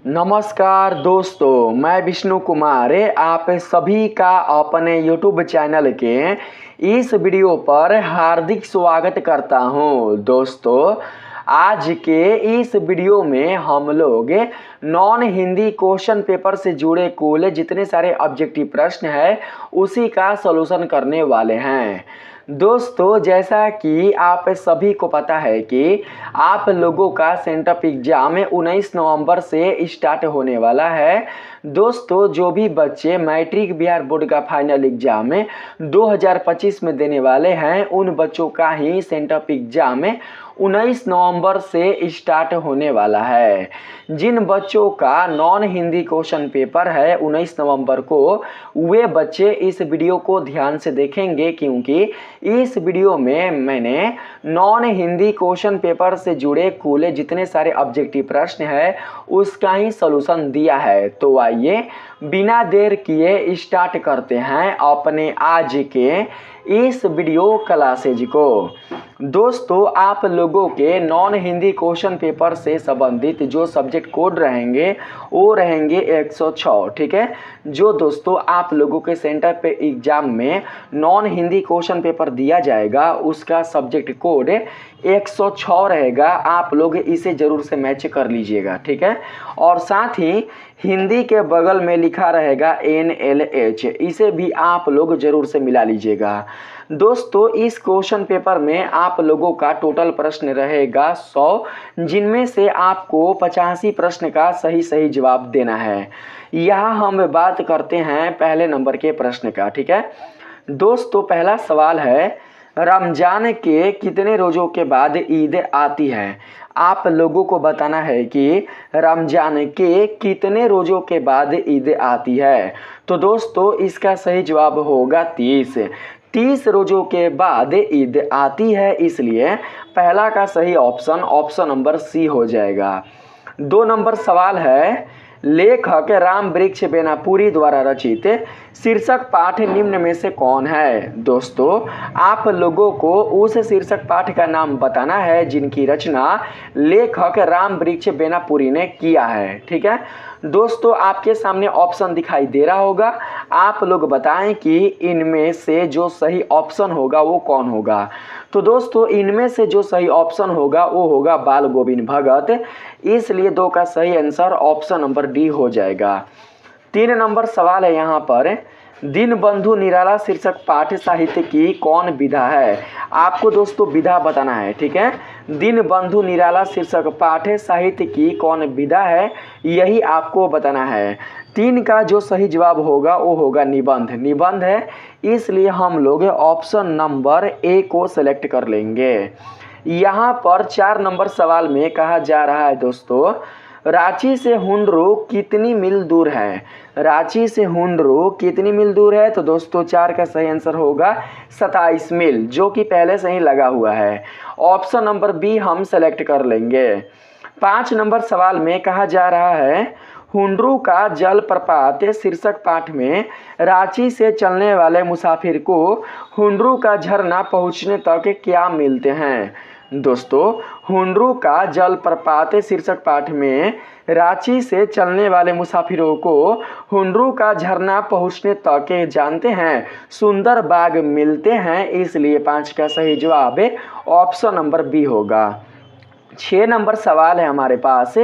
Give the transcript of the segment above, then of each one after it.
नमस्कार दोस्तों, मैं विष्णु कुमार आप सभी का अपने YouTube चैनल के इस वीडियो पर हार्दिक स्वागत करता हूं। दोस्तों, आज के इस वीडियो में हम लोग नॉन हिंदी क्वेश्चन पेपर से जुड़े कुल जितने सारे ऑब्जेक्टिव प्रश्न है उसी का सॉल्यूशन करने वाले हैं। दोस्तों, जैसा कि आप सभी को पता है कि आप लोगों का सेंटअप एग्जाम 19 नवंबर से स्टार्ट होने वाला है। दोस्तों, जो भी बच्चे मैट्रिक बिहार बोर्ड का फाइनल एग्जाम 2025 में देने वाले हैं उन बच्चों का ही सेंटअप एग्जाम 19 नवंबर से स्टार्ट होने वाला है। जिन बच्चों का नॉन हिंदी क्वेश्चन पेपर है 19 नवंबर को, वे बच्चे इस वीडियो को ध्यान से देखेंगे, क्योंकि इस वीडियो में मैंने नॉन हिंदी क्वेश्चन पेपर से जुड़े कुल जितने सारे ऑब्जेक्टिव प्रश्न है उसका ही सॉल्यूशन दिया है। तो आइए बिना देर किए स्टार्ट करते हैं अपने आज के इस वीडियो क्लासेज को। दोस्तों, आप लोगों के नॉन हिंदी क्वेश्चन पेपर से संबंधित जो सब्जेक्ट कोड रहेंगे वो रहेंगे 106। ठीक है, जो दोस्तों आप लोगों के सेंटर पे एग्जाम में नॉन हिंदी क्वेश्चन पेपर दिया जाएगा उसका सब्जेक्ट कोड 106 रहेगा। आप लोग इसे जरूर से मैच कर लीजिएगा। ठीक है, और साथ ही हिंदी के बगल में लिखा रहेगा NLH, इसे भी आप लोग जरूर से मिला लीजिएगा। दोस्तों, इस क्वेश्चन पेपर में आप लोगों का टोटल प्रश्न रहेगा 100, जिनमें से आपको 85 प्रश्न का सही जवाब देना है। यहाँ हम बात करते हैं पहले नंबर के प्रश्न का। ठीक है दोस्तों, पहला सवाल है, रमजान के कितने रोज़ों के बाद ईद आती है? आप लोगों को बताना है कि रमजान के कितने रोज़ों के बाद ईद आती है। तो दोस्तों, इसका सही जवाब होगा 30 रोज़ों के बाद ईद आती है, इसलिए पहला का सही ऑप्शन नंबर सी हो जाएगा। 2 नंबर सवाल है, लेखक राम वृक्ष बेनापुरी द्वारा रचित शीर्षक पाठ निम्न में से कौन है? दोस्तों, आप लोगों को उस शीर्षक पाठ का नाम बताना है जिनकी रचना लेखक राम वृक्ष बेनापुरी ने किया है। ठीक है दोस्तों, आपके सामने ऑप्शन दिखाई दे रहा होगा, आप लोग बताएं कि इनमें से जो सही ऑप्शन होगा वो कौन होगा। तो दोस्तों, इनमें से जो सही ऑप्शन होगा वो होगा बाल गोविंद भगत, इसलिए 2 का सही आंसर ऑप्शन नंबर डी हो जाएगा। 3 नंबर सवाल है यहाँ पर, दीनबंधु निराला शीर्षक पाठ साहित्य की कौन विधा है? आपको दोस्तों विधा बताना है। ठीक है, दीनबंधु निराला शीर्षक पाठ साहित्य की कौन विधा है, यही आपको बताना है। 3 का जो सही जवाब होगा वो होगा निबंध है, इसलिए हम लोग ऑप्शन नंबर ए को सेलेक्ट कर लेंगे। यहाँ पर 4 नंबर सवाल में कहा जा रहा है, दोस्तों रांची से हुंडरू कितनी मील दूर है? रांची से हुंडरू कितनी मील दूर है? तो दोस्तों 4 का सही आंसर होगा 27 मील, जो कि पहले से ही लगा हुआ है। ऑप्शन नंबर बी हम सेलेक्ट कर लेंगे। 5 नंबर सवाल में कहा जा रहा है, हुंडरू का जलप्रपात शीर्षक पाठ में रांची से चलने वाले मुसाफिर को हुंडरू का झरना पहुंचने तक क्या मिलते हैं? दोस्तों, हुंडरू का जलप्रपात शीर्षक पाठ में रांची से चलने वाले मुसाफिरों को हुंडरू का झरना पहुंचने तक जानते हैं सुंदर बाग मिलते हैं, इसलिए 5 का सही जवाब ऑप्शन नंबर बी होगा। 6 नंबर सवाल है हमारे पास,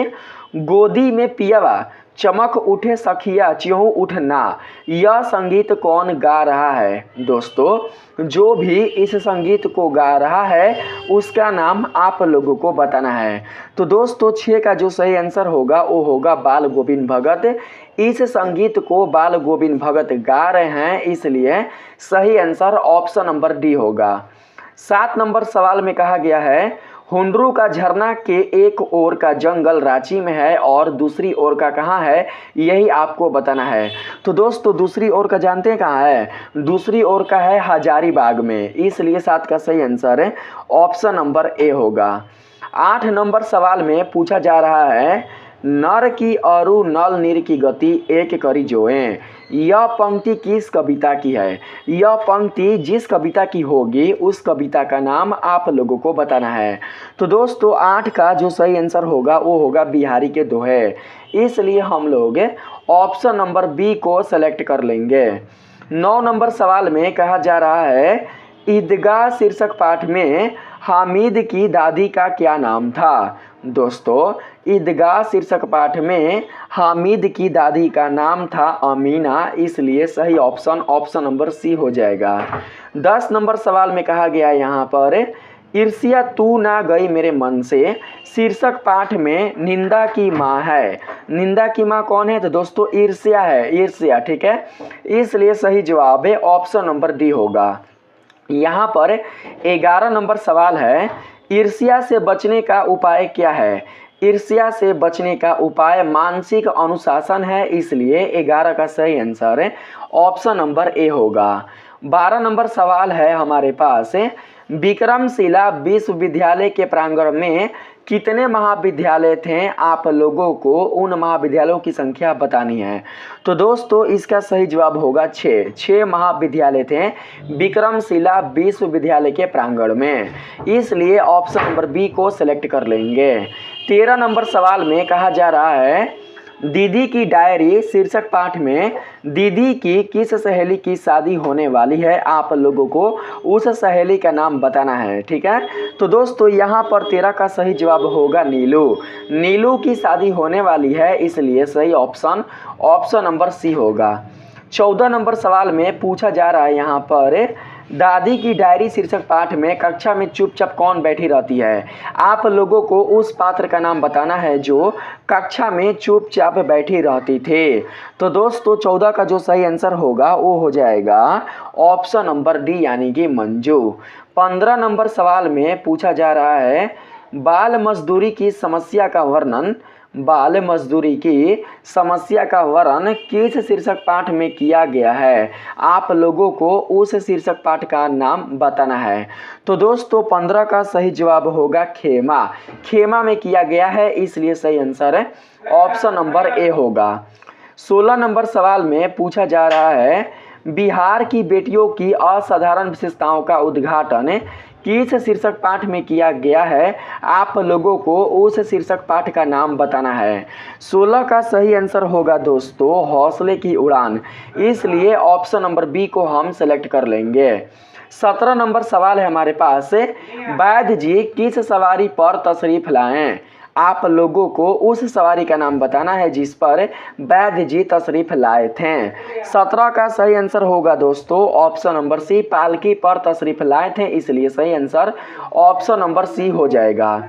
गोदी में पियवा चमक उठे सखिया च्यों उठना, यह संगीत कौन गा रहा है? दोस्तों, जो भी इस संगीत को गा रहा है उसका नाम आप लोगों को बताना है। तो दोस्तों 6 का जो सही आंसर होगा वो होगा बाल गोविंद भगत। इस संगीत को बाल गोविंद भगत गा रहे हैं, इसलिए सही आंसर ऑप्शन नंबर डी होगा। 7 नंबर सवाल में कहा गया है, हुंडरू का झरना के एक ओर का जंगल रांची में है और दूसरी ओर का कहाँ है, यही आपको बताना है। तो दोस्तों, दूसरी ओर का जानते हैं कहाँ है? दूसरी ओर का है हजारीबाग में, इसलिए 7 का सही आंसर ऑप्शन नंबर ए होगा। 8 नंबर सवाल में पूछा जा रहा है, नर की अरु नल नीर की गति एक करी जोएं। यह पंक्ति किस कविता की है? यह पंक्ति जिस कविता की होगी उस कविता का नाम आप लोगों को बताना है। तो दोस्तों 8 का जो सही आंसर होगा वो होगा बिहारी के दोहे। इसलिए हम लोग ऑप्शन नंबर बी को सेलेक्ट कर लेंगे। 9 नंबर सवाल में कहा जा रहा है, ईदगाह शीर्षक पाठ में हामिद की दादी का क्या नाम था? दोस्तों ईदगाह शीर्षक पाठ में हामिद की दादी का नाम था अमीना, इसलिए सही ऑप्शन नंबर सी हो जाएगा। 10 नंबर सवाल में कहा गया यहाँ पर, ईर्ष्या तू ना गई मेरे मन से शीर्षक पाठ में निंदा की माँ है। निंदा की माँ कौन है? तो दोस्तों ईर्ष्या है, ईर्ष्या, ठीक है। इसलिए सही जवाब है ऑप्शन नंबर डी होगा। यहाँ पर 11 नंबर सवाल है, ईर्ष्या से बचने का उपाय क्या है? ईर्ष्या से बचने का उपाय मानसिक अनुशासन है, इसलिए 11 का सही आंसर है ऑप्शन नंबर ए होगा। 12 नंबर सवाल है हमारे पास, विक्रमशिला विश्वविद्यालय के प्रांगण में कितने महाविद्यालय थे? आप लोगों को उन महाविद्यालयों की संख्या बतानी है। तो दोस्तों इसका सही जवाब होगा 6 महाविद्यालय थे विक्रमशिला विश्वविद्यालय के प्रांगण में, इसलिए ऑप्शन नंबर बी को सिलेक्ट कर लेंगे। 13 नंबर सवाल में कहा जा रहा है, दीदी की डायरी शीर्षक पाठ में दीदी की किस सहेली की शादी होने वाली है? आप लोगों को उस सहेली का नाम बताना है, ठीक है। तो दोस्तों यहाँ पर 13 का सही जवाब होगा नीलू। नीलू की शादी होने वाली है, इसलिए सही ऑप्शन नंबर सी होगा। 14 नंबर सवाल में पूछा जा रहा है यहाँ पर, दादी की डायरी शीर्षक पाठ में कक्षा में चुपचाप कौन बैठी रहती है? आप लोगों को उस पात्र का नाम बताना है जो कक्षा में चुपचाप बैठी रहती थी। तो दोस्तों 14 का जो सही आंसर होगा वो हो जाएगा ऑप्शन नंबर डी यानी कि मंजू। 15 नंबर सवाल में पूछा जा रहा है, बाल मजदूरी की समस्या का वर्णन किस शीर्षक पाठ में किया गया है? आप लोगों को उस शीर्षक पाठ का नाम बताना है। तो दोस्तों 15 का सही जवाब होगा खेमा में किया गया है, इसलिए सही आंसर है ऑप्शन नंबर ए होगा। 16 नंबर सवाल में पूछा जा रहा है, बिहार की बेटियों की असाधारण विशेषताओं का उद्घाटन किस शीर्षक पाठ में किया गया है? आप लोगों को उस शीर्षक पाठ का नाम बताना है। 16 का सही आंसर होगा दोस्तों हौसले की उड़ान, इसलिए ऑप्शन नंबर बी को हम सेलेक्ट कर लेंगे। 17 नंबर सवाल है हमारे पास, वैद्य जी किस सवारी पर तशरीफ लाएं? आप लोगों को उस सवारी का नाम बताना है जिस पर वैद्य जी तशरीफ लाए थे। 17 का सही आंसर होगा दोस्तों ऑप्शन नंबर सी, पालकी पर तशरीफ लाए थे, इसलिए सही आंसर ऑप्शन नंबर सी हो जाएगा।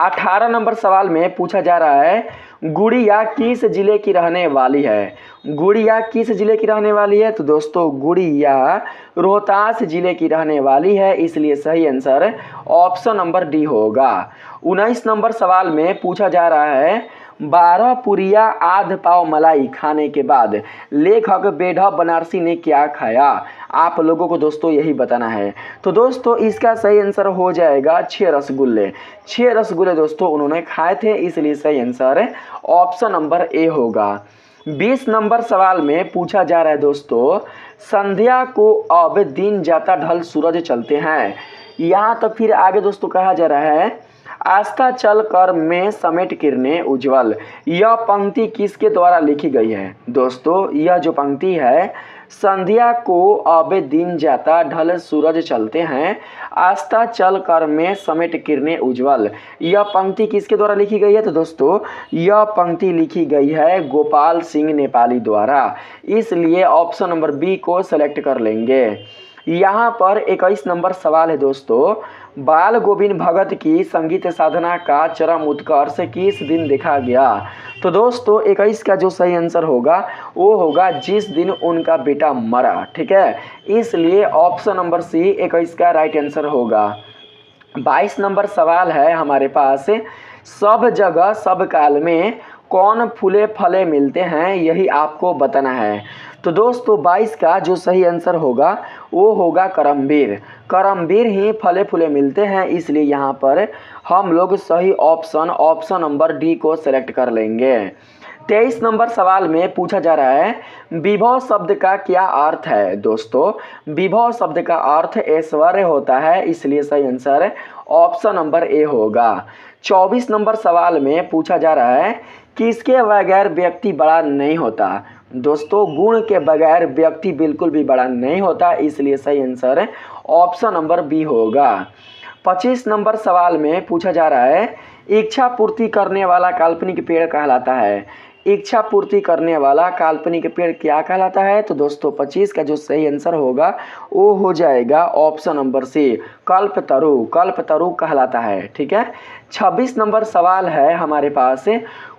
18 नंबर सवाल में पूछा जा रहा है, गुड़िया किस जिले की रहने वाली है? गुड़िया किस जिले की रहने वाली है? तो दोस्तों गुड़िया रोहतास जिले की रहने वाली है, इसलिए सही आंसर ऑप्शन नंबर डी होगा। 19 नंबर सवाल में पूछा जा रहा है, 12 पुरिया आध पाव मलाई खाने के बाद लेखक बेढा बनारसी ने क्या खाया? आप लोगों को दोस्तों यही बताना है। तो दोस्तों इसका सही आंसर हो जाएगा 6 रसगुल्ले। 6 रसगुल्ले दोस्तों उन्होंने खाए थे, इसलिए सही आंसर है ऑप्शन नंबर ए होगा। 20 नंबर सवाल में पूछा जा रहा है दोस्तों, संध्या को अब दिन जाता ढल सूरज चलते हैं। यहाँ तक फिर आगे दोस्तों कहा जा रहा है, आस्था चल कर में समेट किरणें उज्जवल। यह पंक्ति किसके द्वारा लिखी गई है? दोस्तों यह जो पंक्ति है, संध्या को अब दिन जाता ढल सूरज चलते हैं, आस्था चल कर में समेट किरणें उज्जवल, यह पंक्ति किसके द्वारा लिखी गई है? तो दोस्तों यह पंक्ति लिखी गई है गोपाल सिंह नेपाली द्वारा, इसलिए ऑप्शन नंबर बी को सेलेक्ट कर लेंगे। यहाँ पर 21 नंबर सवाल है दोस्तों, बाल गोविंद भगत की संगीत साधना का चरम उत्कर्ष किस दिन देखा गया? तो दोस्तों 21 का जो सही आंसर होगा वो होगा जिस दिन उनका बेटा मरा, ठीक है, इसलिए ऑप्शन नंबर सी 21 का राइट आंसर होगा। 22 नंबर सवाल है हमारे पास, सब जगह सब काल में कौन फूले फले मिलते हैं, यही आपको बताना है। तो दोस्तों 22 का जो सही आंसर होगा वो होगा करमवीर। करमवीर ही फले फूले मिलते हैं, इसलिए यहाँ पर हम लोग सही ऑप्शन नंबर डी को सेलेक्ट कर लेंगे। 23 नंबर सवाल में पूछा जा रहा है विभव शब्द का क्या अर्थ है। दोस्तों विभव शब्द का अर्थ ऐश्वर्य होता है, इसलिए सही आंसर ऑप्शन नंबर ए होगा। 24 नंबर सवाल में पूछा जा रहा है किसके बगैर व्यक्ति बड़ा नहीं होता। दोस्तों गुण के बगैर व्यक्ति बिल्कुल भी बड़ा नहीं होता, इसलिए सही आंसर ऑप्शन नंबर बी होगा। 25 नंबर सवाल में पूछा जा रहा है इच्छा पूर्ति करने वाला काल्पनिक पेड़ कहलाता है। इच्छा पूर्ति करने वाला काल्पनिक पेड़ क्या कहलाता है। तो दोस्तों 25 का जो सही आंसर होगा वो हो जाएगा ऑप्शन नंबर सी, कल्पतरु। कल्पतरु कहलाता है, ठीक है। 26 नंबर सवाल है हमारे पास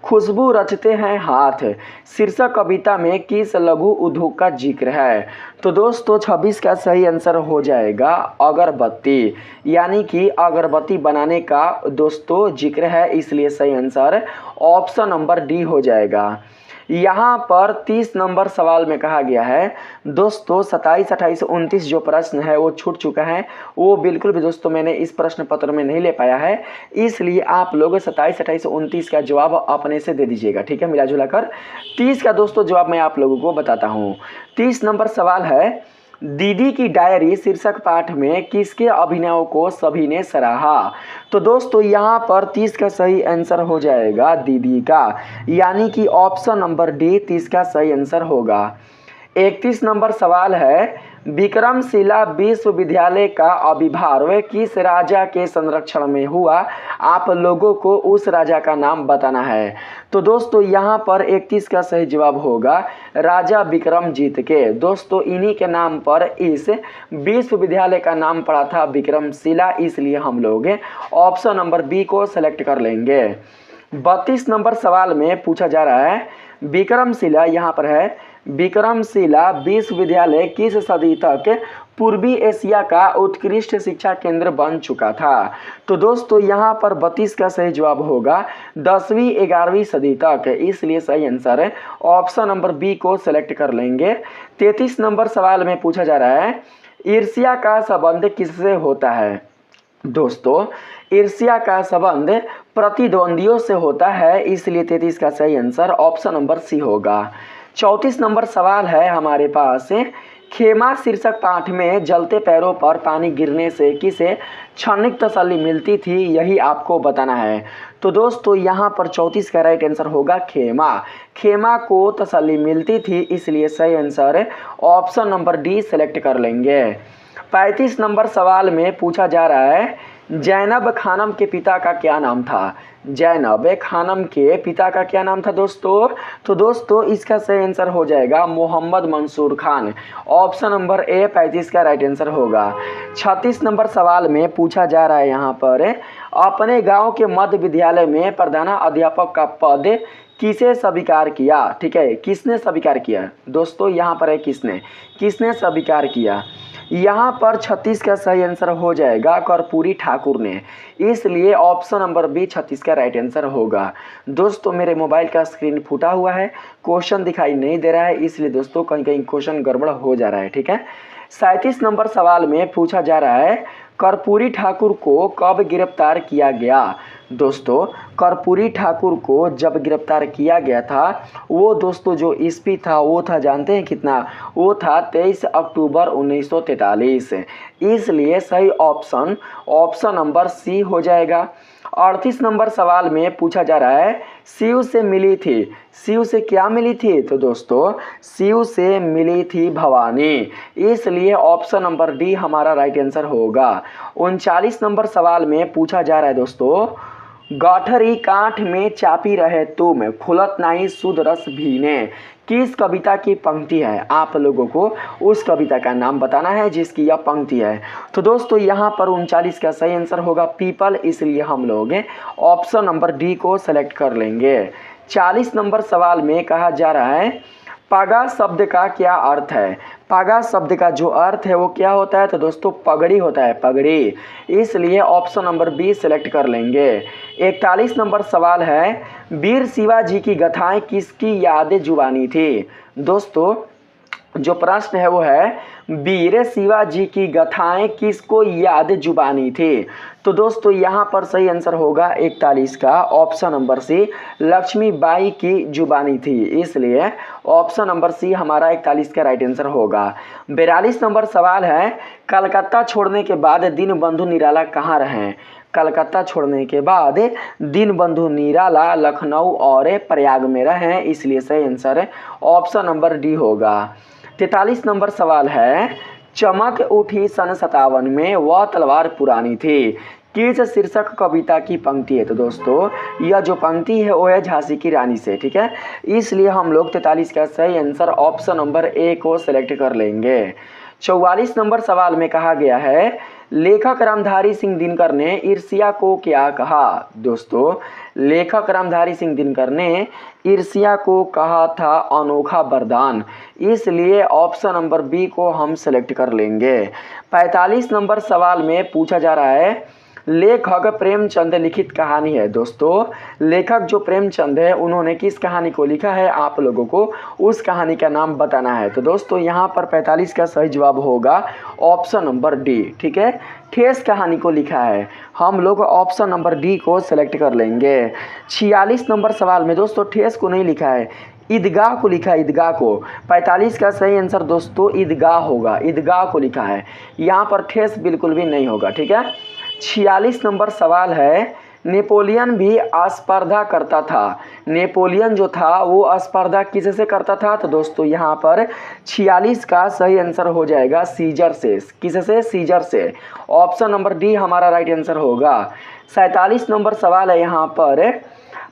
खुशबू रचते हैं हाथ शीर्षक कविता में किस लघु उद्योग का जिक्र है। तो दोस्तों 26 का सही आंसर हो जाएगा अगरबत्ती, यानी कि अगरबत्ती बनाने का दोस्तों जिक्र है, इसलिए सही आंसर ऑप्शन नंबर डी हो जाएगा। यहाँ पर 30 नंबर सवाल में कहा गया है दोस्तों 27, 28, 29 जो प्रश्न है वो छूट चुका है, वो बिल्कुल भी दोस्तों मैंने इस प्रश्न पत्र में नहीं ले पाया है, इसलिए आप लोग 27, 28, 29 का जवाब अपने से दे दीजिएगा, ठीक है, मिला जुला कर। 30 का दोस्तों जवाब मैं आप लोगों को बताता हूँ। 30 नंबर सवाल है दीदी की डायरी शीर्षक पाठ में किसके अभिनय को सभी ने सराहा। तो दोस्तों यहाँ पर 30 का सही आंसर हो जाएगा दीदी का, यानी कि ऑप्शन नंबर डी 30 का सही आंसर होगा। 31 नंबर सवाल है विक्रमशिला विश्वविद्यालय का आविर्भाव किस राजा के संरक्षण में हुआ, आप लोगों को उस राजा का नाम बताना है। तो दोस्तों यहाँ पर 31 का सही जवाब होगा राजा विक्रमजीत के। दोस्तों इन्हीं के नाम पर इस विश्वविद्यालय का नाम पड़ा था विक्रमशिला, इसलिए हम लोग ऑप्शन नंबर बी को सेलेक्ट कर लेंगे। 32 नंबर सवाल में पूछा जा रहा है विक्रमशिला, यहाँ पर है विक्रमशिला विश्वविद्यालय किस सदी तक पूर्वी एशिया का उत्कृष्ट शिक्षा केंद्र बन चुका था। तो दोस्तों यहाँ पर 32 का सही जवाब होगा 10वीं 11वीं सदी तक, इसलिए सही आंसर ऑप्शन नंबर बी को सेलेक्ट कर लेंगे। 33 नंबर सवाल में पूछा जा रहा है ईर्ष्या का संबंध किससे होता है। दोस्तों ईर्ष्या का संबंध प्रतिद्वंदियों से होता है, इसलिए 33 का सही आंसर ऑप्शन नंबर सी होगा। 34 नंबर सवाल है हमारे पास खेमा शीर्षक पाठ में जलते पैरों पर पानी गिरने से किसे क्षणिक तसल्ली मिलती थी, यही आपको बताना है। तो दोस्तों यहाँ पर 34 का राइट आंसर होगा खेमा। खेमा को तसल्ली मिलती थी, इसलिए सही answer option number D select कर लेंगे। 35 नंबर सवाल में पूछा जा रहा है जैनब खानम के पिता का क्या नाम था। जैनब खानम के पिता का क्या नाम था दोस्तों। तो दोस्तों इसका सही आंसर हो जाएगा Mohammad Mansoor Khan. Option number A 35 का राइट आंसर होगा। 36 नंबर सवाल में पूछा जा रहा है यहाँ पर अपने गांव के मध्य विद्यालय में प्रधानाध्यापक का पद किसे स्वीकार किया। ठीक है, किसने स्वीकार किया दोस्तों, यहाँ पर है किसने स्वीकार किया। यहाँ पर 36 का सही आंसर हो जाएगा कर्पूरी ठाकुर ने, इसलिए ऑप्शन नंबर बी 36 का राइट आंसर होगा। दोस्तों मेरे मोबाइल का स्क्रीन फूटा हुआ है, क्वेश्चन दिखाई नहीं दे रहा है, इसलिए दोस्तों कहीं कहीं क्वेश्चन गड़बड़ हो जा रहा है, ठीक है। 37 नंबर सवाल में पूछा जा रहा है कर्पूरी ठाकुर को कब गिरफ्तार किया गया। दोस्तों कर्पूरी ठाकुर को जब गिरफ्तार किया गया था वो दोस्तों जो ईस्वी था वो था, जानते हैं कितना, वो था 23 अक्टूबर 1943, इसलिए सही ऑप्शन नंबर सी हो जाएगा। 38 नंबर सवाल में पूछा जा रहा है शिव से मिली थी, शिव से क्या मिली थी। तो दोस्तों शिव से मिली थी भवानी, इसलिए ऑप्शन नंबर डी हमारा राइट आंसर होगा। 39 नंबर सवाल में पूछा जा रहा है दोस्तों गठरी काठ में चापी रहे तुम खुलत नहीं शुद्ध रस भीने, किस कविता की पंक्ति है। आप लोगों को उस कविता का नाम बताना है जिसकी यह पंक्ति है। तो दोस्तों यहाँ पर 39 का सही आंसर होगा पीपल, इसलिए हम लोग ऑप्शन नंबर डी को सेलेक्ट कर लेंगे। 40 नंबर सवाल में कहा जा रहा है पागा शब्द का क्या अर्थ है। पागा शब्द का जो अर्थ है वो क्या होता है। तो दोस्तों पगड़ी होता है, पगड़ी, इसलिए ऑप्शन नंबर बी सेलेक्ट कर लेंगे। 41 नंबर सवाल है वीर शिवाजी की गाथाएं किसकी यादें जुबानी थी। दोस्तों जो प्रश्न है वो है, वीर शिवाजी की गाथाएं किसको याद जुबानी थी। तो दोस्तों यहाँ पर सही आंसर होगा 41 का ऑप्शन नंबर सी, लक्ष्मीबाई की जुबानी थी, इसलिए ऑप्शन नंबर सी हमारा 41 का राइट आंसर होगा। 42 नंबर सवाल है, कलकत्ता छोड़ने के बाद दीनबंधु निराला कहाँ रहे। कलकत्ता छोड़ने के बाद दीनबंधु निराला लखनऊ और प्रयाग में रहे, इसलिए सही आंसर ऑप्शन नंबर डी होगा। 43 नंबर सवाल है, चमक उठी सन 57 में वह तलवार पुरानी थी, किस शीर्षक कविता की पंक्ति है। तो दोस्तों यह जो पंक्ति है वो है झांसी की रानी से, ठीक है, इसलिए हम लोग 43 का सही आंसर ऑप्शन नंबर ए को सिलेक्ट कर लेंगे। 44 नंबर सवाल में कहा गया है, लेखक रामधारी सिंह दिनकर ने ईर्ष्या को क्या कहा। दोस्तों लेखक रामधारी सिंह दिनकर ने ईर्ष्या को कहा था अनोखा वरदान, इसलिए ऑप्शन नंबर बी को हम सेलेक्ट कर लेंगे। 45 नंबर सवाल में पूछा जा रहा है, लेखक प्रेमचंद लिखित कहानी है। दोस्तों लेखक जो प्रेमचंद है उन्होंने किस कहानी को लिखा है, आप लोगों को उस कहानी का नाम बताना है। तो दोस्तों यहाँ पर 45 का सही जवाब होगा ऑप्शन नंबर डी, ठीक है, ठेस कहानी को लिखा है, हम लोग ऑप्शन नंबर डी को सेलेक्ट कर लेंगे। 46 नंबर सवाल में दोस्तों ठेस को नहीं लिखा है, ईदगाह को लिखा है, ईदगाह को। 45 का सही आंसर दोस्तों ईदगाह होगा, ईदगाह को लिखा है, यहाँ पर ठेस बिल्कुल भी नहीं होगा, ठीक है। 46 नंबर सवाल है, नेपोलियन भी स्पर्धा करता था। नेपोलियन जो था वो स्पर्धा किससे करता था। तो दोस्तों यहाँ पर 46 का सही आंसर हो जाएगा सीजर से, किससे, सीजर से, ऑप्शन नंबर डी हमारा राइट आंसर होगा। 47 नंबर सवाल है यहाँ पर,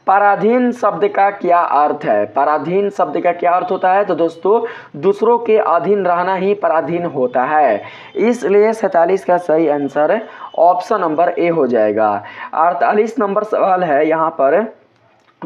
पराधीन शब्द का क्या अर्थ है। पराधीन शब्द का क्या अर्थ होता है। तो दोस्तों दूसरों के अधीन रहना ही पराधीन होता है, इसलिए 47 का सही आंसर ऑप्शन नंबर ए हो जाएगा। 48 नंबर सवाल है यहाँ पर,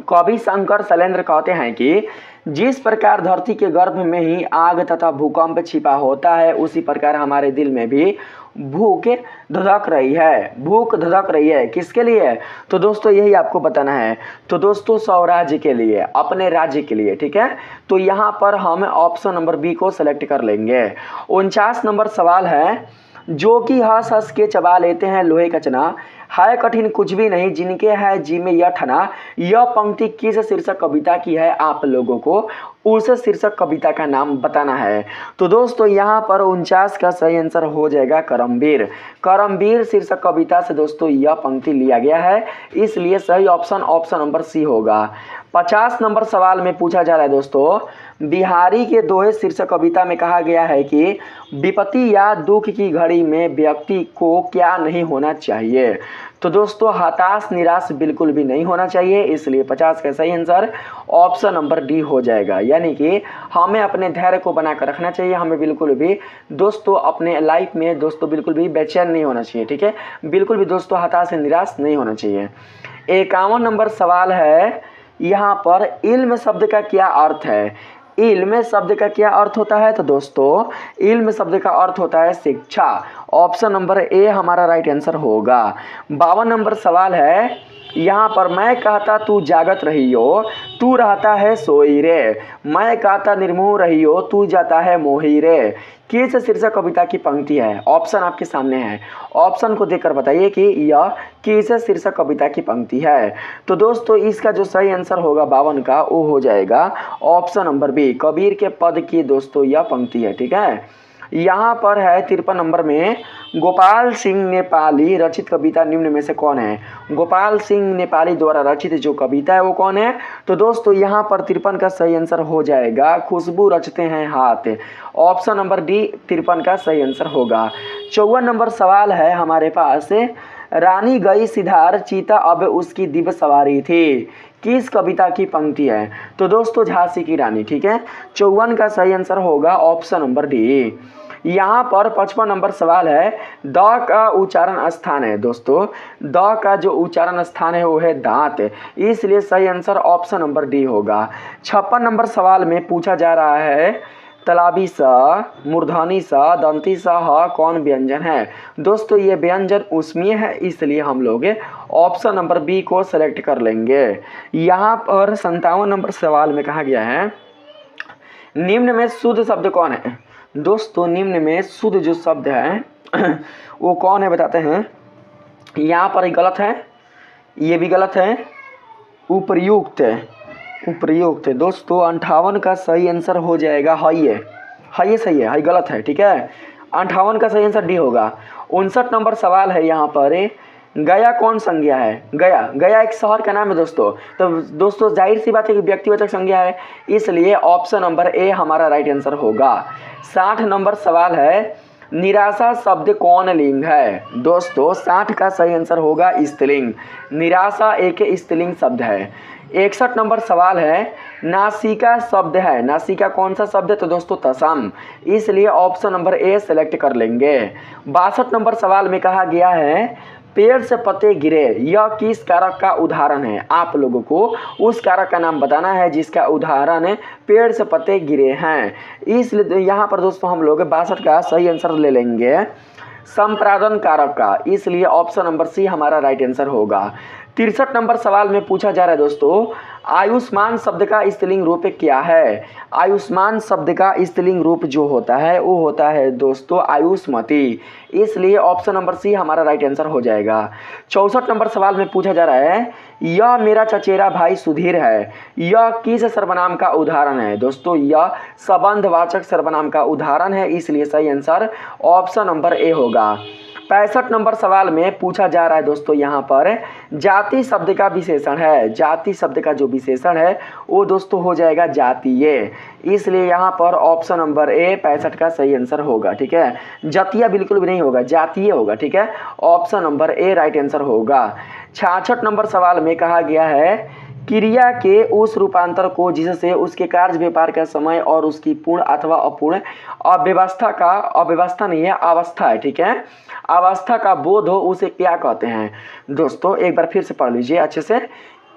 कवि शंकर शैलेंद्र कहते हैं कि जिस प्रकार धरती के गर्भ में ही आग तथा भूकंप छिपा होता है, उसी प्रकार हमारे दिल में भी भूख धधक रही है। भूख धधक रही है किसके लिए। तो दोस्तों यही आपको बताना है। तो दोस्तों स्वराज्य के लिए, अपने राज्य के लिए, ठीक है। तो यहाँ पर हम ऑप्शन नंबर बी को सेलेक्ट कर लेंगे। 49 नंबर सवाल है, जो कि हंस हंस के चबा लेते हैं लोहे का चना, है कठिन कुछ भी नहीं जिनके है जी में यह ठना। यह पंक्ति किस शीर्षक कविता की है, आप लोगों को उस शीर्षक कविता का नाम बताना है। तो दोस्तों यहाँ पर 49 का सही आंसर हो जाएगा करमवीर। करमवीर शीर्षक कविता से दोस्तों यह पंक्ति लिया गया है, इसलिए सही ऑप्शन ऑप्शन नंबर सी होगा। 50 नंबर सवाल में पूछा जा रहा है दोस्तों, बिहारी के दोहे शीर्षक कविता में कहा गया है कि विपत्ति या दुख की घड़ी में व्यक्ति को क्या नहीं होना चाहिए। तो दोस्तों हताश निराश बिल्कुल भी नहीं होना चाहिए, इसलिए 50 का सही आंसर ऑप्शन नंबर डी हो जाएगा। यानी कि हमें अपने धैर्य को बनाकर रखना चाहिए, हमें बिल्कुल भी दोस्तों अपने लाइफ में दोस्तों बिल्कुल भी बेचैन नहीं होना चाहिए, ठीक है, बिल्कुल भी दोस्तों हताश निराश नहीं होना चाहिए। 51 नंबर सवाल है, यहाँ पर इल्म शब्द का क्या अर्थ है। इल्म शब्द का क्या अर्थ होता है। तो दोस्तों इल्म शब्द का अर्थ होता है शिक्षा, ऑप्शन नंबर ए हमारा राइट आंसर होगा। 52 नंबर सवाल है, यहाँ पर मैं कहता तू जागत रहियो, तू रहता है सोई रे, मैं कहता निर्मोह रहियो, तू जाता है मोही रे। किस शीर्षक कविता की पंक्ति है। ऑप्शन आपके सामने है, ऑप्शन को देखकर बताइए कि यह किस शीर्षक कविता की पंक्ति है। तो दोस्तों इसका जो सही आंसर होगा 52 का वो हो जाएगा ऑप्शन नंबर बी, कबीर के पद की दोस्तों यह पंक्ति है, ठीक है। यहाँ पर है 53 नंबर में, गोपाल सिंह नेपाली रचित कविता निम्न में से कौन है। गोपाल सिंह नेपाली द्वारा रचित जो कविता है वो कौन है। तो दोस्तों यहाँ पर 53 का सही आंसर हो जाएगा खुशबू रचते हैं हाथ, ऑप्शन नंबर डी 53 का सही आंसर होगा। 54 नंबर सवाल है हमारे पास, रानी गई सिधार चीता अब उसकी दिव्य सवारी थी, किस कविता की पंक्ति है। तो दोस्तों झांसी की रानी, ठीक है। 54 का सही आंसर होगा ऑप्शन नंबर डी। यहाँ पर 55 नंबर सवाल है, द का उच्चारण स्थान है। दोस्तों द का जो उच्चारण स्थान है वो है दांत, इसलिए सही आंसर ऑप्शन नंबर डी होगा। 56 नंबर सवाल में पूछा जा रहा है, तलाबी सा, मूर्धनी सा, दंती सा ह कौन व्यंजन है। दोस्तों ये व्यंजन उस्मीय है, इसलिए हम लोग ऑप्शन नंबर बी को सेलेक्ट कर लेंगे। यहाँ पर 57 नंबर सवाल में कहा गया है, निम्न में शुद्ध शब्द कौन है? दोस्तों निम्न में शुद्ध जो शब्द है वो कौन है बताते हैं। यहाँ पर गलत है, ये भी गलत है, उपर्युक्त है, उपर्युक्त है। दोस्तों 58 का सही आंसर हो जाएगा हई है, हई सही है, हई गलत है, ठीक है। 58 का सही आंसर डी होगा। 59 नंबर सवाल है यहाँ पर, गया कौन संज्ञा है? गया, गया एक शहर का नाम है दोस्तों। तो दोस्तों जाहिर सी बात है कि व्यक्तिवाचक संज्ञा है, इसलिए ऑप्शन नंबर ए हमारा राइट आंसर होगा। 60 नंबर सवाल है, निराशा शब्द कौन लिंग है? दोस्तों 60 का सही आंसर होगा स्त्रीलिंग। निराशा एक स्त्रीलिंग शब्द है। 61 नंबर सवाल है, नासिका शब्द है, नासिका कौन सा शब्द है? तो दोस्तों तसम, इसलिए ऑप्शन नंबर ए सेलेक्ट कर लेंगे। 62 नंबर सवाल में कहा गया है, पेड़ से पत्ते गिरे, यह किस कारक का उदाहरण है? आप लोगों को उस कारक का नाम बताना है जिसका उदाहरण पेड़ से पत्ते गिरे हैं। इसलिए यहाँ पर दोस्तों हम लोग 62 का सही आंसर ले लेंगे संप्रादन कारक का, इसलिए ऑप्शन नंबर सी हमारा राइट आंसर होगा। 63 नंबर सवाल में पूछा जा रहा है दोस्तों, आयुष्मान शब्द का स्त्रीलिंग रूप क्या है? आयुष्मान शब्द का स्त्रीलिंग रूप जो होता है वो होता है दोस्तों आयुष्मती, इसलिए ऑप्शन नंबर सी हमारा राइट आंसर हो जाएगा। 64 नंबर सवाल में पूछा जा रहा है, यह मेरा चचेरा भाई सुधीर है, यह किस सर्वनाम का उदाहरण है? दोस्तों यह संबंधवाचक सर्वनाम का उदाहरण है, इसलिए सही आंसर ऑप्शन नंबर ए होगा। 65 नंबर सवाल में पूछा जा रहा है दोस्तों यहाँ पर, जाति शब्द का विशेषण है, जाति शब्द का जो विशेषण है वो दोस्तों हो जाएगा जातीय, इसलिए यहाँ पर ऑप्शन नंबर ए 65 का सही आंसर होगा, ठीक है। जातीय बिल्कुल भी नहीं होगा, जातीय होगा, ठीक है। ऑप्शन नंबर ए राइट आंसर होगा। 66 नंबर सवाल में कहा गया है, क्रिया के उस रूपांतर को जिससे उसके कार्य व्यापार का समय और उसकी पूर्ण अथवा अपूर्ण अव्यवस्था का, अव्यवस्था नहीं है अवस्था है, ठीक है, अवस्था का बोध हो उसे क्या कहते हैं? दोस्तों एक बार फिर से पढ़ लीजिए अच्छे से,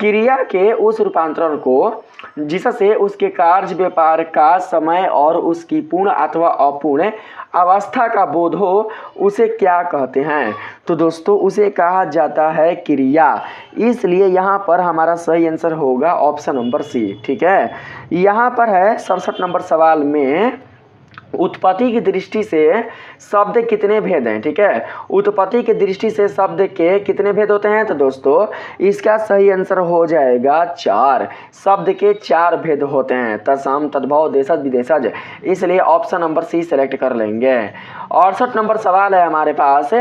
क्रिया के उस रूपांतरण को जिससे उसके कार्य व्यापार का समय और उसकी पूर्ण अथवा अपूर्ण अवस्था का बोध हो उसे क्या कहते हैं? तो दोस्तों उसे कहा जाता है क्रिया, इसलिए यहाँ पर हमारा सही आंसर होगा ऑप्शन नंबर सी, ठीक है। यहाँ पर है 67 नंबर सवाल में, उत्पत्ति की दृष्टि से शब्द कितने भेद हैं? ठीक है, उत्पत्ति की दृष्टि से शब्द के कितने भेद होते हैं? तो दोस्तों इसका सही आंसर हो जाएगा 4। शब्द के 4 भेद होते हैं, तत्सम, तद्भव, देशज, विदेशज, इसलिए ऑप्शन नंबर सी सेलेक्ट कर लेंगे। 68 नंबर सवाल है हमारे पास,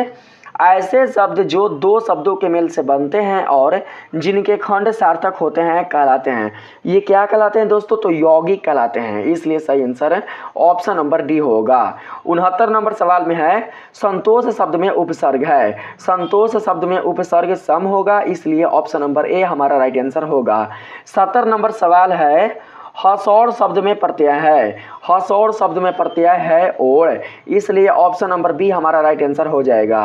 ऐसे शब्द जो 2 शब्दों के मेल से बनते हैं और जिनके खंड सार्थक होते हैं कहलाते हैं, ये क्या कहलाते हैं दोस्तों? तो यौगिक कहलाते हैं, इसलिए सही आंसर ऑप्शन नंबर डी होगा। 69 नंबर सवाल में है, संतोष शब्द में उपसर्ग है, संतोष शब्द में उपसर्ग सम होगा, इसलिए ऑप्शन नंबर ए हमारा राइट आंसर होगा। 70 नंबर सवाल है, हसौड़ शब्द में प्रत्यय है, हसौड़ शब्द में प्रत्यय है ओड़, इसलिए ऑप्शन नंबर बी हमारा राइट आंसर हो जाएगा।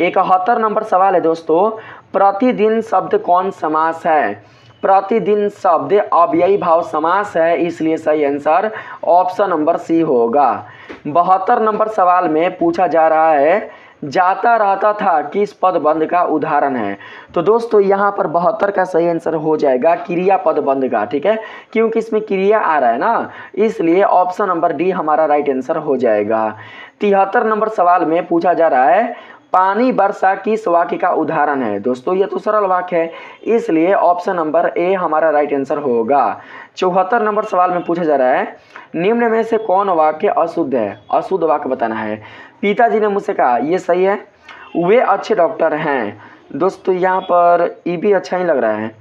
71 नंबर सवाल है दोस्तों, प्रतिदिन शब्द कौन समास है? प्रतिदिन शब्द अव्ययी भाव समास है, इसलिए सही आंसर ऑप्शन नंबर सी होगा। 72 नंबर सवाल में पूछा जा रहा है, जाता रहता था किस पदबंध का उदाहरण है? तो दोस्तों यहाँ पर 72 का सही आंसर हो जाएगा क्रिया पदबंध का, ठीक है, क्योंकि इसमें क्रिया आ रहा है ना, इसलिए ऑप्शन नंबर डी हमारा राइट आंसर हो जाएगा। 73 नंबर सवाल में पूछा जा रहा है, पानी वर्षा किस वाक्य का उदाहरण है? दोस्तों ये तो सरल वाक्य है, इसलिए ऑप्शन नंबर ए हमारा राइट आंसर होगा। 74 नंबर सवाल में पूछा जा रहा है, निम्न में से कौन वाक्य अशुद्ध है? अशुद्ध वाक्य बताना है। पिताजी ने मुझसे कहा, ये सही है, वे अच्छे डॉक्टर हैं। दोस्तों यहाँ पर ये भी अच्छा ही लग रहा है।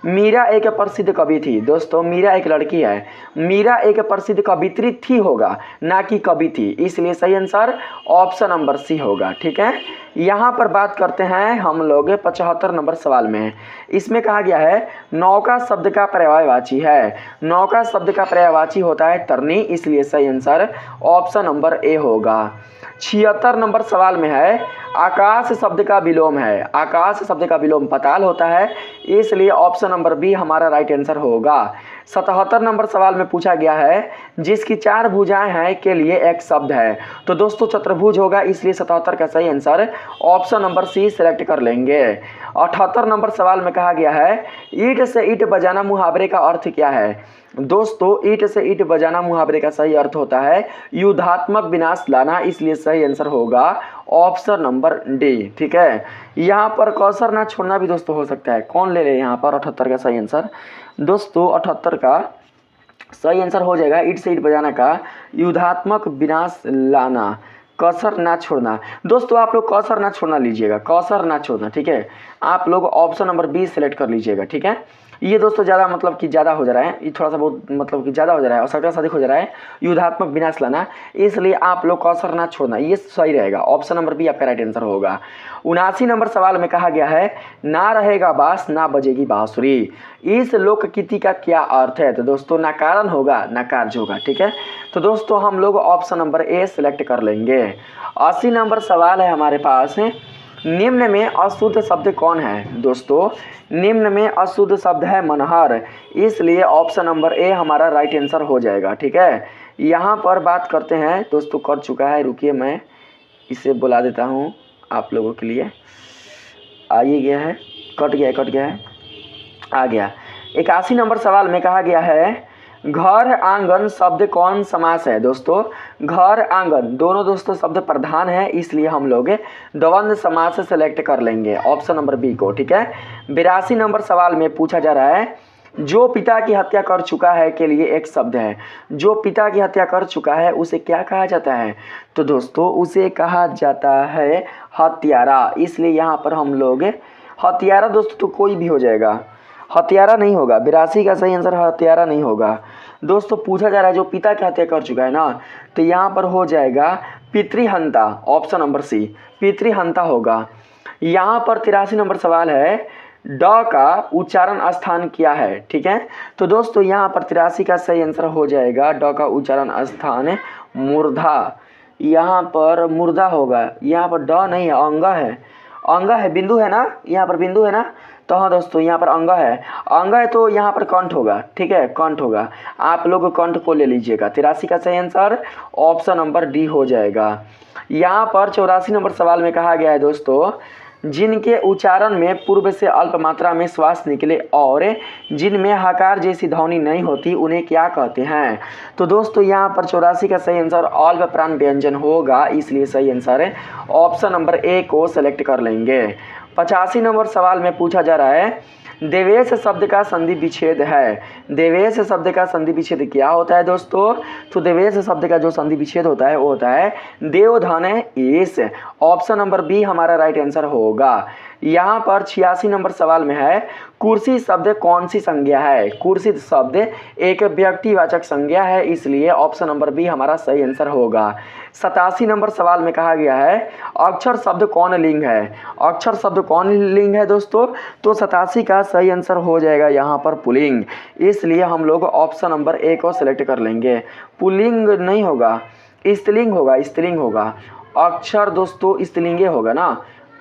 मीरा एक प्रसिद्ध कवि थी। दोस्तों मीरा एक लड़की है, मीरा एक प्रसिद्ध कवित्री थी होगा, ना कि कवि थी, इसलिए सही आंसर ऑप्शन नंबर सी होगा, ठीक है। यहाँ पर बात करते हैं हम लोग 75 नंबर सवाल में, इसमें कहा गया है, नौका शब्द का पर्यायवाची है, नौका शब्द का पर्यायवाची होता है तरनी, इसलिए सही आंसर ऑप्शन नंबर ए होगा। 76 नंबर सवाल में है, आकाश शब्द का विलोम है, आकाश शब्द का विलोम पाताल होता है, इसलिए ऑप्शन नंबर बी हमारा राइट आंसर होगा। 77 नंबर सवाल में पूछा गया है जिसकी 4 भुजाएं हैं के लिए एक शब्द है। तो दोस्तों चतुर्भुज होगा, इसलिए 77 का सही answer option number C select कर लेंगे। 78 नंबर सवाल में कहा गया है ईंट से ईंट बजाना मुहावरे का अर्थ क्या है। दोस्तों ईंट से ईंट बजाना मुहावरे का सही अर्थ होता है युद्धात्मक विनाश लाना, इसलिए सही आंसर होगा ऑप्शन नंबर डी। ठीक है, यहाँ पर कसर ना छोड़ना भी दोस्तों हो सकता है। कौन ले ले यहाँ पर 78 का सही आंसर। दोस्तों 78 का सही आंसर हो जाएगा ईंट से ईंट बजाना का युद्धात्मक विनाश लाना, कसर ना छोड़ना। दोस्तों आप लोग कसर ना छोड़ना लीजिएगा, कसर ना छोड़ना। ठीक है, आप लोग ऑप्शन नंबर बी सेलेक्ट कर लीजिएगा। ठीक है, ये दोस्तों ज़्यादा मतलब कि ज़्यादा हो जा रहा है, ये थोड़ा सा बहुत मतलब कि ज़्यादा हो जा रहा है और सटा अधिक हो जा रहा है युद्धात्मक विनाश लाना, इसलिए आप लोग कसर ना छोड़ना, ये सही रहेगा। ऑप्शन नंबर बी आपका राइट आंसर होगा। 79 नंबर सवाल में कहा गया है ना रहेगा बांस ना बजेगी बांसुरी, इस लोकगीति का क्या अर्थ है। तो दोस्तों ना कारण होगा ना कार्य होगा। ठीक है, तो दोस्तों हम लोग ऑप्शन नंबर ए सेलेक्ट कर लेंगे। 80 नंबर सवाल है हमारे पास, निम्न में अशुद्ध शब्द कौन है। दोस्तों निम्न में अशुद्ध शब्द है मनहर, इसलिए ऑप्शन नंबर ए हमारा राइट आंसर हो जाएगा। ठीक है, यहाँ पर बात करते हैं दोस्तों, कर चुका है, रुकिए मैं इसे बुला देता हूँ आप लोगों के लिए। आइए गया है, कट गया है, आ गया। 81 नंबर सवाल में कहा गया है घर आंगन शब्द कौन समास है। दोस्तों घर आंगन दोनों दोस्तों शब्द प्रधान है, इसलिए हम लोग द्वंद्व समास सेलेक्ट कर लेंगे ऑप्शन नंबर बी को। ठीक है, 82 नंबर सवाल में पूछा जा रहा है जो पिता की हत्या कर चुका है के लिए एक शब्द है। जो पिता की हत्या कर चुका है उसे क्या कहा जाता है। तो दोस्तों उसे कहा जाता है हत्यारा, इसलिए यहाँ पर हम लोग हत्यारा दोस्तों तो कोई भी हो जाएगा, हत्यारा नहीं होगा। 82 का सही आंसर हत्यारा नहीं होगा। दोस्तों पूछा जा रहा है जो पिता की हत्या कर चुका है ना, तो यहाँ पर हो जाएगा पितृहंता, ऑप्शन नंबर सी पितृहंता होगा। यहाँ पर 83 नंबर सवाल है ड का उच्चारण स्थान क्या है। ठीक है, तो दोस्तों यहाँ पर 83 का सही आंसर हो जाएगा ड का उच्चारण स्थान मूर्धा, यहाँ पर मूर्धा होगा। यहाँ पर ड नहीं है, अंगा है, अंगा है, बिंदु है ना, यहाँ पर बिंदु है ना, तो हाँ दोस्तों यहाँ पर अंगा है, अंगा है तो यहाँ पर कंठ होगा। ठीक है, कंठ होगा, आप लोग कंठ को ले लीजिएगा। 83 का सही आंसर ऑप्शन नंबर डी हो जाएगा। यहाँ पर 84 नंबर सवाल में कहा गया है दोस्तों जिनके उच्चारण में पूर्व से अल्प मात्रा में श्वास निकले और जिनमें हकार जैसी ध्वनि नहीं होती उन्हें क्या कहते हैं। तो दोस्तों यहाँ पर 84 का सही आंसर अल्प प्राण व्यंजन होगा, इसलिए सही आंसर है ऑप्शन नंबर ए को सेलेक्ट कर लेंगे। 85 नंबर सवाल में पूछा जा रहा है देवेश शब्द का संधि विच्छेद है। देवेश शब्द का संधि विच्छेद क्या होता है दोस्तों। तो देवेश शब्द का जो संधि विच्छेद होता है वो होता है Devdhan S, option number B हमारा राइट आंसर होगा। यहाँ पर 86 नंबर सवाल में है कुर्सी शब्द कौन सी संज्ञा है। कुर्सी शब्द एक व्यक्तिवाचक संज्ञा है, इसलिए ऑप्शन नंबर बी हमारा सही आंसर होगा। 87 नंबर सवाल में कहा गया है अक्षर शब्द कौन लिंग है। अक्षर शब्द कौन लिंग है दोस्तों। तो 87 का सही आंसर हो जाएगा यहाँ पर पुल्लिंग, इसलिए हम लोग ऑप्शन नंबर ए को सिलेक्ट कर लेंगे। पुल्लिंग नहीं होगा, स्त्रीलिंग होगा, स्त्रीलिंग होगा। अक्षर दोस्तों स्त्रीलिंग होगा ना,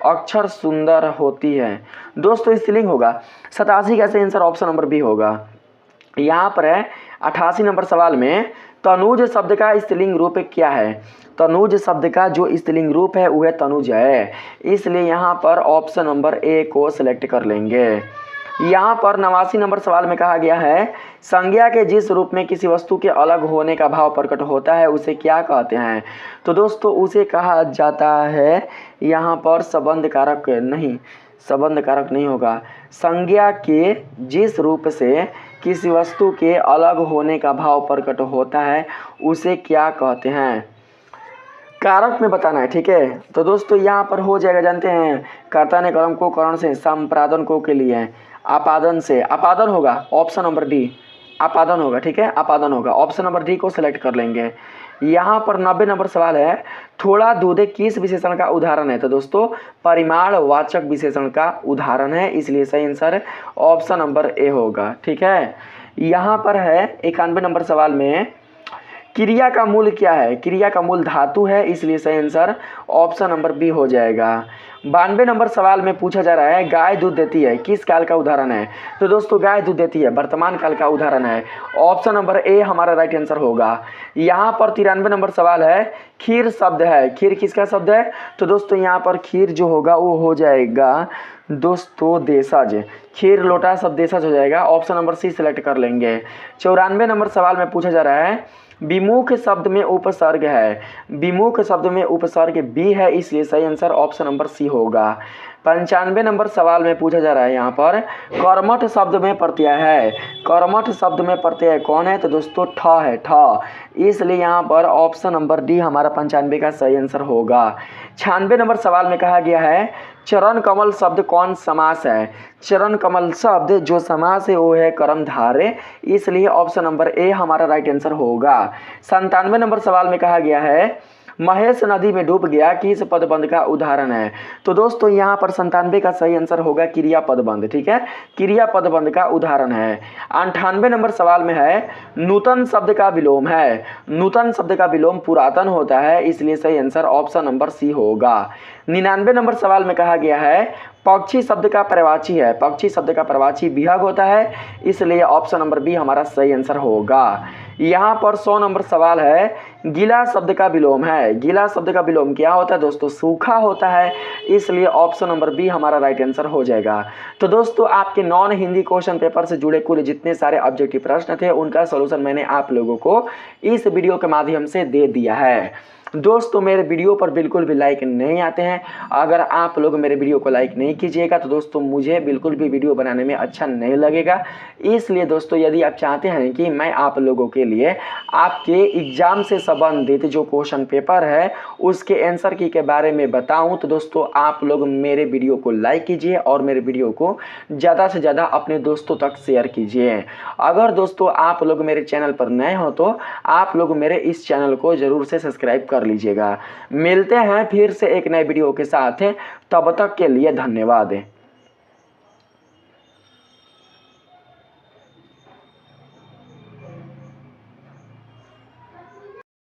अक्षर सुंदर होती है दोस्तों, स्त्रीलिंग होगा। 87 का सही आंसर ऑप्शन नंबर बी होगा। यहाँ पर है 88 नंबर सवाल में तनुज शब्द का स्त्रीलिंग रूप क्या है। तनुज शब्द का जो स्त्रीलिंग रूप है वह तनुज है, इसलिए यहाँ पर ऑप्शन नंबर ए को सिलेक्ट कर लेंगे। यहाँ पर 89 नंबर सवाल में कहा गया है संज्ञा के जिस रूप में किसी वस्तु के अलग होने का भाव प्रकट होता है उसे क्या कहते हैं। तो दोस्तों उसे कहा जाता है यहाँ पर संबंध कारक नहीं, संबंध कारक नहीं होगा। संज्ञा के जिस रूप से किसी वस्तु के अलग होने का भाव प्रकट होता है उसे क्या कहते हैं, कारक में बताना है। ठीक है, तो दोस्तों यहाँ पर हो जाएगा, जानते हैं कर्ता ने कर्म को करण से, संप्रादन को के लिए आपादन से, आपादन होगा ऑप्शन नंबर डी, आपादन होगा। ठीक है, आपादन होगा, ऑप्शन नंबर डी को सिलेक्ट कर लेंगे। यहाँ पर 90 नंबर सवाल है थोड़ा दूध किस विशेषण का उदाहरण है। तो दोस्तों परिमाणवाचक विशेषण का उदाहरण है, इसलिए सही आंसर ऑप्शन नंबर ए होगा। ठीक है, यहाँ पर है 91 नंबर सवाल में क्रिया का मूल क्या है? क्रिया का मूल धातु है, इसलिए सही आंसर ऑप्शन नंबर बी हो जाएगा। 92 नंबर सवाल में पूछा जा रहा है गाय दूध देती है, किस काल का उदाहरण है? तो दोस्तों गाय दूध देती है वर्तमान काल का उदाहरण है, ऑप्शन नंबर ए हमारा राइट आंसर होगा। यहाँ पर 93 नंबर सवाल है खीर शब्द है, खीर किसका शब्द है? तो दोस्तों यहाँ पर खीर जो होगा वो हो जाएगा दोस्तों देशज, खीर लोटा सब देशज हो जाएगा, ऑप्शन नंबर सी सिलेक्ट कर लेंगे। 94 नंबर सवाल में पूछा जा रहा है विमुख शब्द में उपसर्ग है, विमुख शब्द में उपसर्ग बी है, इसलिए सही आंसर ऑप्शन नंबर सी होगा। 95 नंबर सवाल में पूछा जा रहा है यहाँ पर कर्मठ शब्द में प्रत्यय है, कर्मठ शब्द में प्रत्यय कौन है? तो दोस्तों ठ है, ठ, इसलिए यहाँ पर ऑप्शन नंबर डी हमारा 95 का सही आंसर होगा। 96 नंबर सवाल में कहा गया है चरण कमल शब्द कौन समास है? चरण कमल शब्द जो समास है वो है कर्मधारय, इसलिए ऑप्शन नंबर ए हमारा राइट आंसर होगा। 97 नंबर सवाल में कहा गया है महेश नदी में डूब गया, किस पदबंध का उदाहरण है? तो दोस्तों यहाँ पर 97 का सही आंसर होगा क्रिया पदबंध, ठीक है, क्रिया पदबंध का उदाहरण है। 98 नंबर सवाल में है नूतन शब्द का विलोम है, नूतन शब्द का विलोम पुरातन होता है, इसलिए सही आंसर ऑप्शन नंबर सी होगा। 99 नंबर सवाल में कहा गया है पक्षी शब्द का प्रवाची है, पक्षी शब्द का प्रवाची विहग होता है, इसलिए ऑप्शन नंबर बी हमारा सही आंसर होगा। यहाँ पर 100 नंबर सवाल है गीला शब्द का विलोम है, गीला शब्द का विलोम क्या होता है? दोस्तों सूखा होता है, इसलिए ऑप्शन नंबर बी हमारा राइट आंसर हो जाएगा। तो दोस्तों आपके नॉन हिंदी क्वेश्चन पेपर से जुड़े कुल जितने सारे ऑब्जेक्टिव प्रश्न थे उनका सॉल्यूशन मैंने आप लोगों को इस वीडियो के माध्यम से दे दिया है। दोस्तों मेरे वीडियो पर बिल्कुल भी लाइक नहीं आते हैं, अगर आप लोग मेरे वीडियो को लाइक नहीं कीजिएगा तो दोस्तों मुझे बिल्कुल भी वीडियो बनाने में अच्छा नहीं लगेगा। इसलिए दोस्तों यदि आप चाहते हैं कि मैं आप लोगों के लिए आपके एग्ज़ाम से संबंधित जो क्वेश्चन पेपर है उसके आंसर की के बारे में बताऊं, तो दोस्तों आप लोग मेरे वीडियो को लाइक कीजिए और मेरे वीडियो को ज़्यादा से ज़्यादा अपने दोस्तों तक शेयर कीजिए। अगर दोस्तों आप लोग मेरे चैनल पर नए हो तो आप लोग मेरे इस चैनल को ज़रूर से सब्सक्राइब कर लीजिएगा। मिलते हैं फिर से एक नए वीडियो के साथ, तब तक के लिए धन्यवाद।